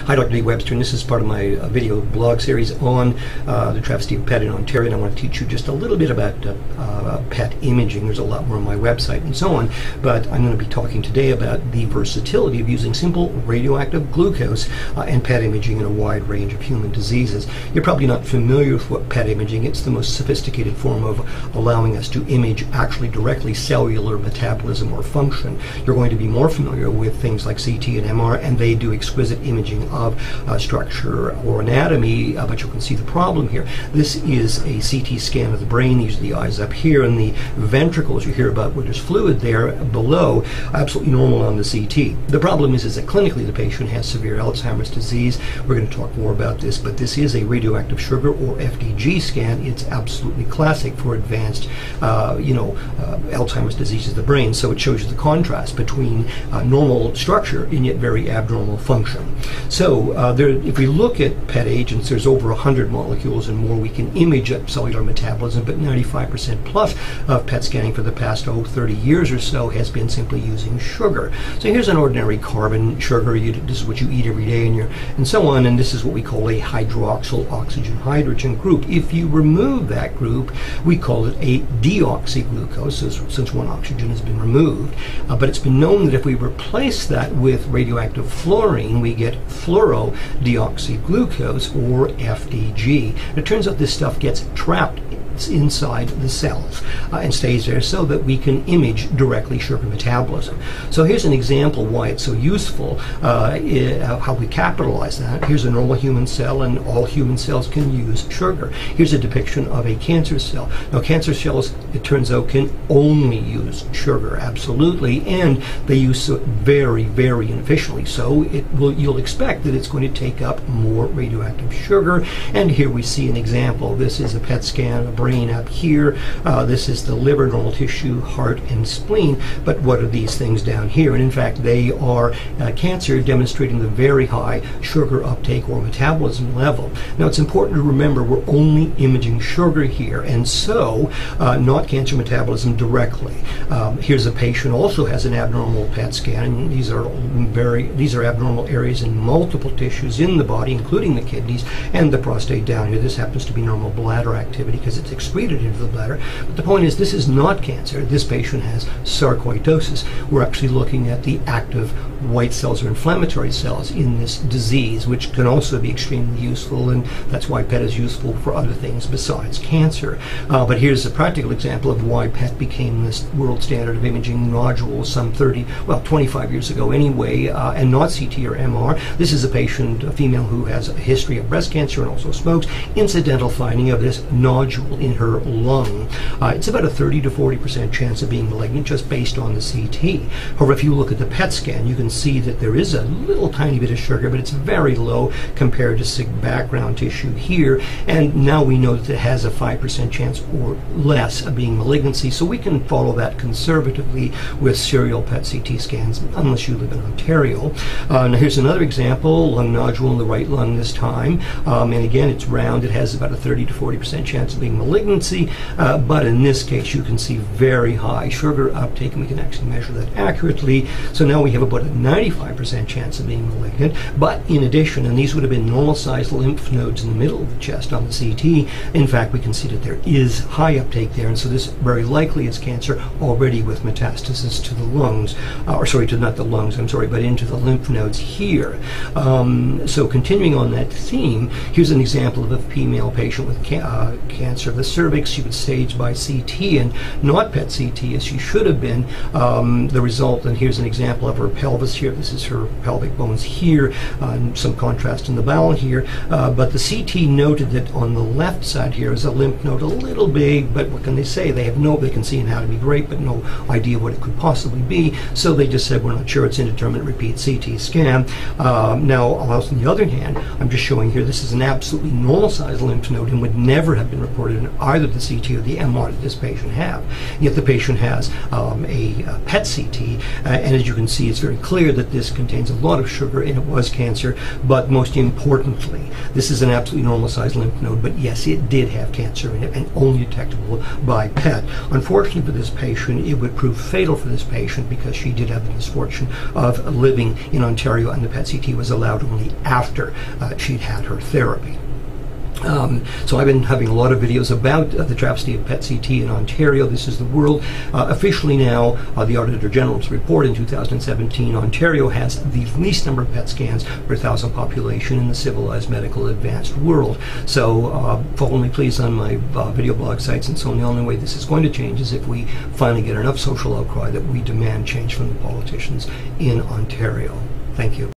Hi, Dr. Dave Webster, and this is part of my video blog series on the travesty of PET in Ontario, and I want to teach you just a little bit about PET imaging. There's a lot more on my website and so on, but I'm going to be talking today about the versatility of using simple radioactive glucose and PET imaging in a wide range of human diseases. You're probably not familiar with what PET imaging is. It's the most sophisticated form of allowing us to image actually directly cellular metabolism or function. You're going to be more familiar with things like CT and MR, and they do exquisite imaging of structure or anatomy, but you can see the problem here. This is a CT scan of the brain. These are the eyes up here, and the ventricles you hear about where there's fluid there below, absolutely normal on the CT. The problem is that clinically the patient has severe Alzheimer's disease. We're going to talk more about this, but this is a radioactive sugar or FDG scan. It's absolutely classic for advanced Alzheimer's disease of the brain, so it shows you the contrast between normal structure and yet very abnormal function. So if we look at PET agents, there's over 100 molecules and more. We can image at cellular metabolism, but 95% plus of PET scanning for the past 30 years or so has been simply using sugar. So here's an ordinary carbon sugar. This is what you eat every day, and so on, and this is what we call a hydroxyl oxygen hydrogen group. If you remove that group, we call it a deoxyglucose, since one oxygen has been removed. But it's been known that if we replace that with radioactive fluorine, we get fluorodeoxyglucose, or FDG. It turns out this stuff gets trapped inside the cells and stays there so that we can image directly sugar metabolism. So here's an example why it's so useful, how we capitalize that. Here's a normal human cell, and all human cells can use sugar. Here's a depiction of a cancer cell. Now cancer cells, it turns out, can only use sugar, absolutely, and they use it very, very inefficiently. So you'll expect that it's going to take up more radioactive sugar, and here we see an example. This is a PET scan, a brain up here. This is the liver, normal tissue, heart, and spleen. But what are these things down here? And in fact, they are cancer, demonstrating the very high sugar uptake or metabolism level. Now, it's important to remember we're only imaging sugar here, and so not cancer metabolism directly. Here's a patient also has an abnormal PET scan, and these are abnormal areas in multiple tissues in the body, including the kidneys and the prostate down here. This happens to be normal bladder activity because it's excreted into the bladder. But the point is, this is not cancer. This patient has sarcoidosis. We're actually looking at the active white cells or inflammatory cells in this disease, which can also be extremely useful, and that's why PET is useful for other things besides cancer. But here's a practical example of why PET became this world standard of imaging nodules some 25 years ago anyway, and not CT or MR. This is a patient, a female who has a history of breast cancer and also smokes. Incidental finding of this nodule in her lung. It's about a 30 to 40% chance of being malignant just based on the CT. However, if you look at the PET scan, you can see that there is a little tiny bit of sugar, but it's very low compared to background tissue here, and now we know that it has a 5% chance or less of being malignancy, so we can follow that conservatively with serial PET CT scans, unless you live in Ontario. Now here's another example, lung nodule in the right lung this time, and again, it's round. It has about a 30 to 40% chance of being malignancy, but in this case you can see very high sugar uptake, and we can actually measure that accurately. So now we have about a 95% chance of being malignant, but in addition, and these would have been normal sized lymph nodes in the middle of the chest on the CT, in fact we can see that there is high uptake there, and so this very likely is cancer already with metastasis to the lungs, not the lungs, but into the lymph nodes here. So continuing on that theme, here's an example of a female patient with cancer of the cervix. She was staged by CT and not PET CT as she should have been. The result, and here's an example of her pelvis here. This is her pelvic bones here, and some contrast in the bowel here. But the CT noted that on the left side here is a lymph node, a little big, but what can they say? They can see anatomy great, but no idea what it could possibly be. So they just said, we're not sure, it's indeterminate, repeat CT scan. Now, on the other hand, I'm just showing here, this is an absolutely normal sized lymph node and would never have been reported in either the CT or the MR that this patient have. Yet the patient has a PET CT, and as you can see, it's very clear clear that this contains a lot of sugar and it was cancer, but most importantly, this is an absolutely normal sized lymph node, but yes, it did have cancer in it and only detectable by PET. Unfortunately for this patient, it would prove fatal for this patient because she did have the misfortune of living in Ontario, and the PET-CT was allowed only after she'd had her therapy. So I've been having a lot of videos about the travesty of PET-CT in Ontario. This is the world. Officially now, the Auditor General's report in 2017, Ontario has the least number of PET scans per 1,000 population in the civilized medical advanced world. So follow me please on my video blog sites and so on. The only way this is going to change is if we finally get enough social outcry that we demand change from the politicians in Ontario. Thank you.